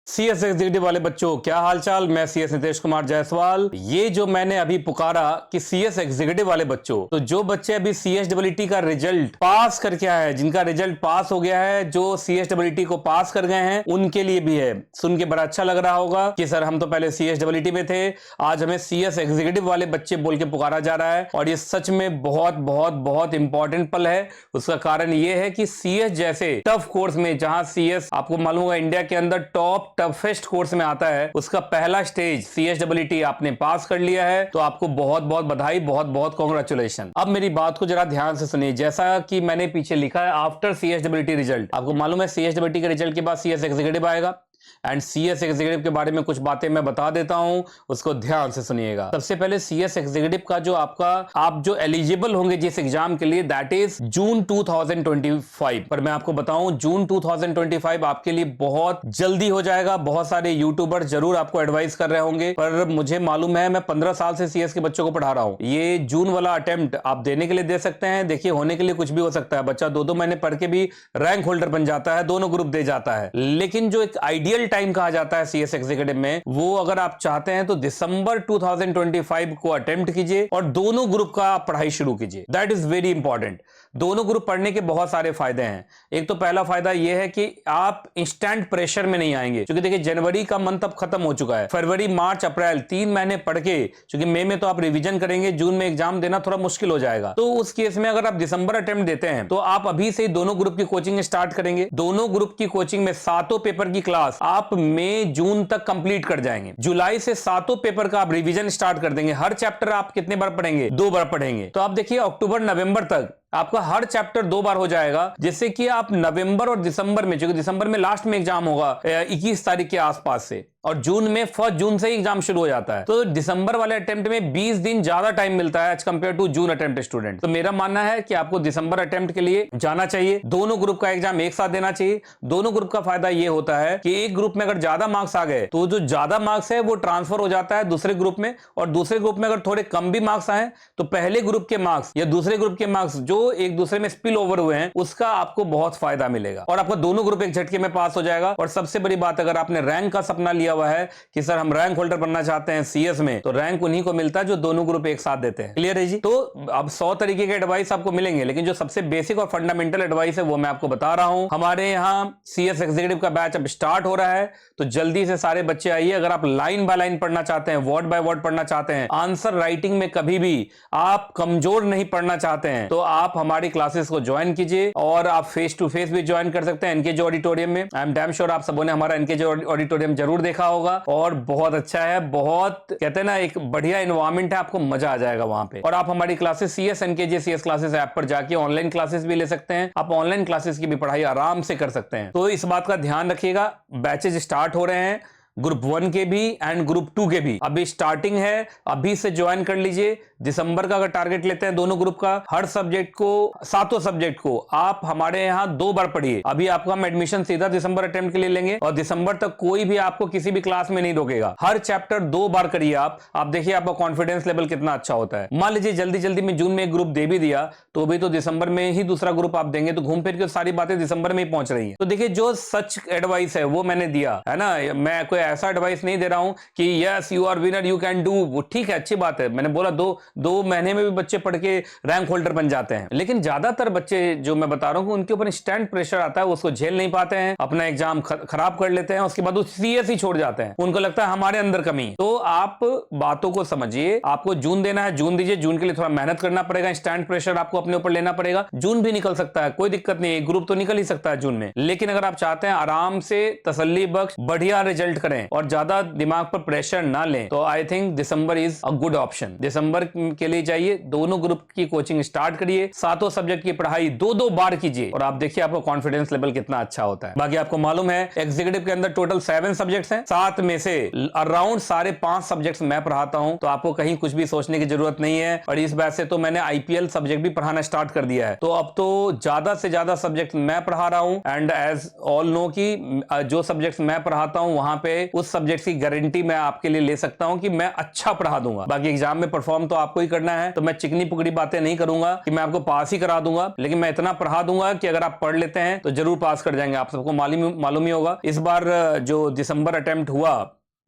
CS executive वाले बच्चों, क्या हालचाल। मैं सीएस नितेश कुमार जायसवाल। ये जो मैंने अभी पुकारा कि सीएस एग्जीक्यूटिव वाले बच्चों, तो जो बच्चे अभी सीएसडब्ल्यूटी का रिजल्ट पास करके आए हैं, जिनका रिजल्ट पास हो गया है, जो सीएसडब्ल्यूटी को पास कर गए हैं, उनके लिए भी है। सुन के बड़ा अच्छा लग रहा होगा कि सर हम तो पहले सीएसडब्ल्यूटी में थे, आज हमें सीएस एग्जीक्यूटिव वाले बच्चे बोल के पुकारा जा रहा है। और ये सच में बहुत बहुत बहुत इंपॉर्टेंट पल है। उसका कारण ये है कि सीएस जैसे टफ कोर्स में, जहां सीएस आपको मालूम होगा इंडिया के अंदर टॉप टफेस्ट कोर्स में आता है, उसका पहला स्टेज सीएसडब्ल्यूटी आपने पास कर लिया है, तो आपको बहुत बहुत बधाई, बहुत बहुत कांग्रेचुलेशन। अब मेरी बात को जरा ध्यान से सुनिए। जैसा कि मैंने पीछे लिखा है, आफ्टर सीएसडब्ल्यूटी रिजल्ट, आपको मालूम है सीएसडब्ल्यूटी के रिजल्ट के बाद सीएस एग्जीक्यूटिव आएगा। एंड सीएस एग्जीक्यूटिव के बारे में कुछ बातें मैं बता देता हूं, उसको ध्यान से सुनिएगा। सबसे पहले सीएस एग्जीक्यूटिव का जो आप जो एलिजिबल होंगे जिस एग्जाम के लिए, दैट इज जून 2025। पर मैं आपको बताऊं, जून 2025 आपके लिए बहुत जल्दी हो जाएगा। बहुत सारे यूट्यूबर जरूर आपको एडवाइस कर रहे होंगे, पर मुझे मालूम है, मैं 15 साल से सीएस के बच्चों को पढ़ा रहा हूं। ये जून वाला अटेम्प्ट आप देने के लिए दे सकते हैं। देखिए, होने के लिए कुछ भी हो सकता है। बच्चा 2-2 महीने पढ़ के भी रैंक होल्डर बन जाता है, दोनों ग्रुप दे जाता है। लेकिन जो एक आइडियल टाइम कहा जाता है सीएस एग्जीक्यूटिव में, वो अगर आप चाहते हैं तो दिसंबर 2025 को अटेम्प्ट कीजिए और दोनों ग्रुप का पढ़ाई शुरू कीजिए। That is very important. दोनों ग्रुप पढ़ने के बहुत सारे फायदे हैं। एक तो पहला फायदा यह है कि आप इंस्टेंट प्रेशर में नहीं आएंगे, क्योंकि देखिए जनवरी का मंथ अब खत्म हो चुका है। फरवरी, मार्च, अप्रैल 3 महीने पढ़ के, क्योंकि मई में तो आप रिवीजन करेंगे, जून में एग्जाम देना थोड़ा मुश्किल हो जाएगा। तो उस केस में अगर आप दिसंबर अटेम्प्ट देते हैं, तो आप अभी से दोनों ग्रुप की कोचिंग स्टार्ट करेंगे। दोनों ग्रुप की कोचिंग में 7 पेपर की क्लास आप मई जून तक कंप्लीट कर जाएंगे। जुलाई से 7 पेपर का आप रिवीजन स्टार्ट कर देंगे। हर चैप्टर आप कितने बार पढ़ेंगे? 2 बार पढ़ेंगे। तो आप देखिए अक्टूबर नवंबर तक आपका हर चैप्टर 2 बार हो जाएगा, जिससे कि आप नवंबर और दिसंबर में, क्योंकि दिसंबर में लास्ट में एग्जाम होगा 21 तारीख के आसपास से, और जून में 1 जून से ही एग्जाम शुरू हो जाता है, तो दिसंबर वाले अटेम्प्ट में 20 दिन ज्यादा टाइम मिलता है as compare to June attempt student. तो मेरा मानना है कि आपको दिसंबर अटेम्प्ट के लिए जाना चाहिए। दोनों ग्रुप का एग्जाम एक साथ देना चाहिए। दोनों ग्रुप का फायदा यह होता है कि एक ग्रुप में अगर ज्यादा मार्क्स आ गए, तो जो ज्यादा मार्क्स है वो ट्रांसफर हो जाता है दूसरे ग्रुप में, और दूसरे ग्रुप में अगर थोड़े कम भी मार्क्स आए, तो पहले ग्रुप के मार्क्स या दूसरे ग्रुप के मार्क्स जो एक दूसरे में स्पिल ओवर हुए हैं, उसका आपको बहुत फायदा मिलेगा और आपका दोनों ग्रुप एक झटके में पास हो जाएगा। और सबसे बड़ी बात, अगर आपने रैंक का सपना लिया हुआ है कि सर हम रैंक होल्डर बनना चाहते हैं सीएस में, तो रैंक उन्हीं को मिलता है जो दोनों ग्रुप एक साथ देते हैं। क्लियर है जी? तो अब 100 तरीके के एडवाइस आपको मिलेंगे, लेकिन जो सबसे बेसिक और फंडामेंटल एडवाइस है वो मैं आपको बता रहा हूं। हमारे यहां सीएस एग्जीक्यूटिव का बैच अब स्टार्ट हो रहा है, तो जल्दी से सारे बच्चे आइए। अगर आप लाइन बाय लाइन पढ़ना चाहते हैं, वर्ड बाय वर्ड पढ़ना चाहते हैं, आंसर राइटिंग में कभी भी आप कमजोर नहीं पढ़ना चाहते हैं, तो आप हमारी क्लासेस को ज्वाइन कीजिए। और आप फेस टू फेस भी ज्वाइन कर सकते हैं एनकेजे ऑडिटोरियम में। आई एम डैम श्योर आप सबों ने हमारा एनकेजे ऑडिटोरियम जरूर देखा होगा, और बहुत अच्छा है। बहुत कहते हैं ना, एक बढ़िया एनवायरनमेंट है, आपको मजा आ जाएगा वहां पे। और आप हमारी classes CS NKJ CS classes app पर जाके ऑनलाइन क्लासेस भी ले सकते हैं। आप ऑनलाइन क्लासेस की भी पढ़ाई आराम से कर सकते हैं। तो इस बात का ध्यान रखिएगा। बैचेज स्टार्ट हो रहे हैं, ग्रुप 1 के भी एंड ग्रुप 2 के भी अभी स्टार्टिंग है। अभी से ज्वाइन कर लीजिए। दिसंबर का अगर टारगेट लेते हैं दोनों ग्रुप का, हर सब्जेक्ट को, 7 सब्जेक्ट को आप हमारे यहां 2 बार पढ़िए। अभी आपका हम एडमिशन सीधा दिसंबर अटेम्प्ट के लिए लेंगे, और दिसंबर तक कोई भी आपको किसी भी क्लास में नहीं रोकेगा। हर चैप्टर 2 बार करिए आप देखिए आपका कॉन्फिडेंस लेवल कितना अच्छा होता है। मान लीजिए जल्दी जल्दी में जून में एक ग्रुप दे भी दिया, तो भी तो दिसंबर में ही दूसरा ग्रुप आप देंगे, तो घूम फिर के सारी बातें दिसंबर में ही पहुंच रही है। तो देखिए, जो सच एडवाइस है वो मैंने दिया है ना। मैं कोई ऐसा एडवाइस नहीं दे रहा हूं कि yes you are winner, you can do. वो ठीक है, अच्छी बात है। मैंने बोला दो महीने में भी बच्चे पढ़ के रैंक होल्डर बन जाते हैं, लेकिन ज्यादातर बच्चे जो मैं बता रहा हूं उनके ऊपर इंस्टेंट प्रेशर आता है, उसको झेल नहीं पाते हैं, अपना एग्जाम खराब कर लेते हैं, उसके बाद वो सीएस ही छोड़ जाते हैं। उनको लगता है हमारे अंदर कमी है। तो आप बातों को समझिए। आपको जून देना है, जून दीजिए। जून के लिए थोड़ा मेहनत करना पड़ेगा, इंस्टेंट प्रेशर आपको अपने ऊपर लेना पड़ेगा। जून भी निकल सकता है, कोई दिक्कत नहीं है, ग्रुप तो निकल ही सकता है जून में। लेकिन अगर आप चाहते हैं आराम से तसल्ली बख्श बढ़िया रिजल्ट करें और ज्यादा दिमाग पर प्रेशर ना लें, तो I think December is a good option. दिसंबर के लिए जाइए, दोनों ग्रुप की कोचिंग स्टार्ट करिए, 7 सब्जेक्ट की पढ़ाई 2-2 बार कीजिए, और आप देखिए आपका कॉन्फिडेंस लेवल कितना अच्छा होता है। बाकी आपको मालूम है एग्जीक्यूटिव के अंदर टोटल 7 सब्जेक्ट्स हैं, 7 में से अराउंड 5.5 सब्जेक्ट्स मैं पढ़ाता हूं, तो आपको कहीं कुछ भी सोचने की जरूरत नहीं है। और इस बैच से तो मैंने आईपीएल सब्जेक्ट भी पढ़ाना स्टार्ट कर दिया है, तो अब तो ज्यादा से ज्यादा सब्जेक्ट मैं पढ़ा रहा हूं। एंड एज ऑल नो कि जो सब्जेक्ट्स मैं पढ़ाता हूं वहां पे उस सब्जेक्ट की गारंटी मैं आपके लिए ले सकता हूं कि मैं अच्छा पढ़ा दूंगा। बाकी एग्जाम में परफॉर्म तो आपको ही करना है। तो मैं चिकनी पुकड़ी बातें नहीं करूंगा कि मैं आपको पास ही करा दूंगा, लेकिन मैं इतना पढ़ा दूंगा कि अगर आप पढ़ लेते हैं तो जरूर पास कर जाएंगे। आप सबको मालूम ही होगा इस बार जो दिसंबर अटेम्प्ट हुआ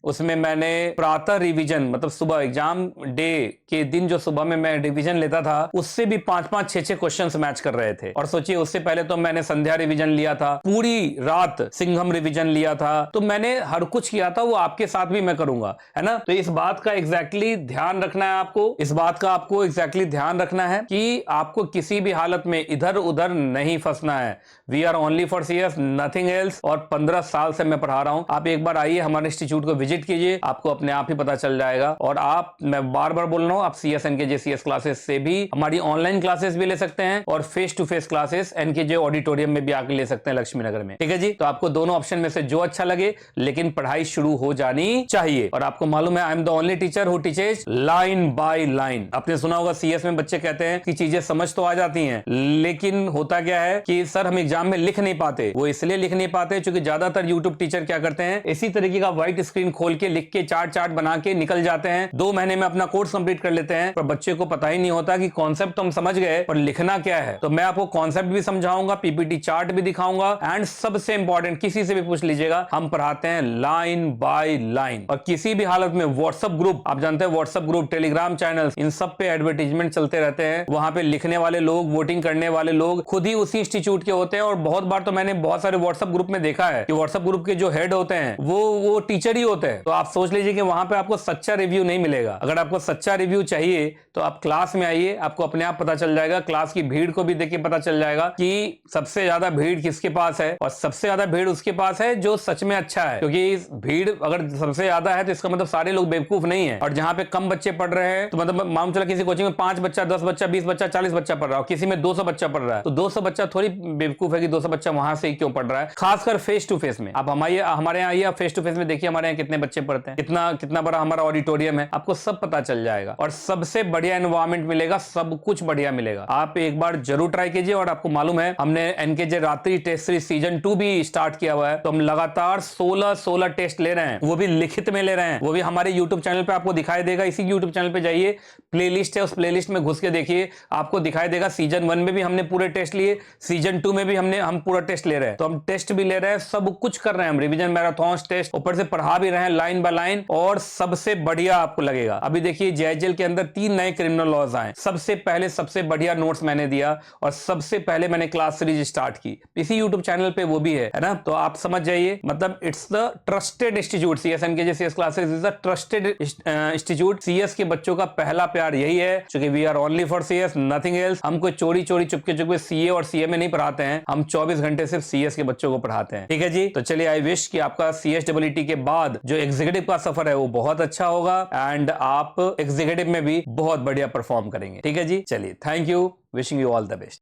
उसमें मैंने प्रातः रिवीजन, मतलब सुबह एग्जाम डे के दिन जो सुबह में मैं रिवीजन लेता था उससे भी 5-5 6-6 क्वेश्चंस मैच कर रहे थे। और सोचिए उससे पहले तो मैंने संध्या रिवीजन लिया था, पूरी रात सिंघम रिवीजन लिया था, तो मैंने हर कुछ किया था। वो आपके साथ भी मैं करूंगा, है ना। तो इस बात का एग्जैक्टली ध्यान रखना है आपको, इस बात का आपको एग्जैक्टली ध्यान रखना है कि आपको किसी भी हालत में इधर उधर नहीं फंसना है। We are only for CS, nothing else. और 15 साल से मैं पढ़ा रहा हूं। आप एक बार आइए हमारे इंस्टीट्यूट को विजिट कीजिए, आपको अपने आप ही पता चल जाएगा। और आप, मैं बार बार बोल रहा हूं, आप सीएस एनकेजे सीएस क्लासेस से भी हमारी ऑनलाइन क्लासेस भी ले सकते हैं और face to face classes NKJ auditorium में भी आकर ले सकते हैं लक्ष्मी नगर में। ठीक है जी। तो आपको दोनों ऑप्शन में से जो अच्छा लगे, लेकिन पढ़ाई शुरू हो जानी चाहिए। और आपको मालूम है I am the only teacher who teaches line by line. आपने सुना होगा सीएस में बच्चे कहते हैं कि चीजें समझ तो आ जाती हैं, लेकिन होता क्या है कि सर हम एग्जाम में लिख नहीं पाते। वो इसलिए लिख नहीं पाते क्योंकि ज्यादातर यूट्यूब टीचर क्या करते हैं, इसी तरीके का व्हाइट स्क्रीन खोल के लिख के चार्ट बना के निकल जाते हैं। 2 महीने में अपना कोर्स कंप्लीट कर लेते हैं, पर बच्चे को पता ही नहीं होता कि कॉन्सेप्ट तो हम समझ गए पर लिखना क्या है। तो मैं आपको कॉन्सेप्ट भी समझाऊंगा, पीपीटी चार्ट भी दिखाऊंगा, एंड सबसे इंपॉर्टेंट, किसी से भी पूछ लीजिएगा, हम पढ़ाते हैं लाइन बाय लाइन। और किसी भी हालत में व्हाट्सएप ग्रुप, आप जानते हैं व्हाट्सएप ग्रुप, टेलीग्राम चैनल, इन सब पे एडवर्टीजमेंट चलते रहते हैं। वहां पे लिखने वाले लोग, वोटिंग करने वाले लोग खुद ही उसी इंस्टीट्यूट के होते हैं। और बहुत बार तो मैंने बहुत सारे व्हाट्सएप ग्रुप में देखा है कि व्हाट्सएप ग्रुप के जो हेड होते हैं वो टीचर ही होते हैं। तो आप सोच लीजिए कि वहां पे आपको सच्चा रिव्यू नहीं मिलेगा। अगर आपको सच्चा रिव्यू चाहिए तो आप क्लास में आइए, आपको अपने आप पता चल जाएगा। क्लास की भीड़ को भी देख के पता चल जाएगा कि सबसे ज्यादा भीड़ किसके पास है, और सबसे ज्यादा भीड़ उसके पास है जो सच में अच्छा है। क्योंकि भीड़ अगर सबसे ज्यादा है तो इसका मतलब सारे लोग बेवकूफ नहीं है। और जहां पे कम बच्चे पढ़ रहे हैं, तो मतलब मालूम चला किसी कोचिंग में 5 बच्चा, 10 बच्चा, 20 बच्चा, 40 बच्चा पढ़ रहा है, किसी में 200 बच्चा पढ़ रहा है, तो 200 बच्चा थोड़ी बेवकूफ है कि 200 बच्चा वहां से क्यों पढ़ रहा है। खासकर फेस टू फेस में आप हमारे यहाँ आइए, आप फेस टू फेस में देखिए हमारे यहाँ कितने बच्चे पढ़ते हैं, कितना बड़ा हमारा ऑडिटोरियम है, आपको सब पता चल जाएगा। और सबसे बढ़िया एनवायरमेंट मिलेगा, सब कुछ बढ़िया मिलेगा। आप एक बार जरूर ट्राई कीजिए। और आपको मालूम है हमने एनकेजे रात्रि टेस्ट सीरीज सीजन 2 भी स्टार्ट किया हुआ है। तो हम लगातार 16 टेस्ट ले रहे हैं, वो भी लिखित में ले रहे हैं। वो भी हमारे यूट्यूब चैनल पे आपको दिखाई देगा। इसी यूट्यूब चैनल पे जाइए, प्लेलिस्ट है, उस प्लेलिस्ट में घुस के देखिए, आपको दिखाई देगा। सीजन 1 में भी हमने पूरे टेस्ट लिए, सीजन 2 में भी हम पूरा टेस्ट ले रहे हैं। तो हम टेस्ट भी ले रहे हैं, सब कुछ कर रहे हैं हम, रिवीजन, मैराथन टेस्ट, ऊपर से पढ़ा भी रहे हैं लाइन बाय लाइन। और सबसे बढ़िया आपको लगेगा, अभी देखिए जेएचएल के अंदर 3 नए क्रिमिनल लॉज आए। सबसे पहले सबसे बढ़िया नोट्स मैंने दिया और सबसे पहले मैंने क्लास सीरीज स्टार्ट की, इसी यूट्यूब चैनल पे वो भी है ना। तो आप समझ जाइए, मतलब it's the trusted institute. CS NKJ CS classes is the trusted institute. CS के बच्चों का पहला प्यार यही है, क्योंकि we are only for CS, nothing else. हम कोई चोरी चुपके सीए और सीए में नहीं पढ़ाते हैं, हम 24 घंटे सिर्फ सीएस के बच्चों को पढ़ाते हैं। ठीक है जी। तो चलिए, आई विश कि आपका सीएसडब्ल्यूटी के बाद जो एग्जीक्यूटिव का सफर है वो बहुत अच्छा होगा, एंड आप एग्जीक्यूटिव में भी बहुत बढ़िया परफॉर्म करेंगे। ठीक है जी। चलिए, thank you, wishing you all the best.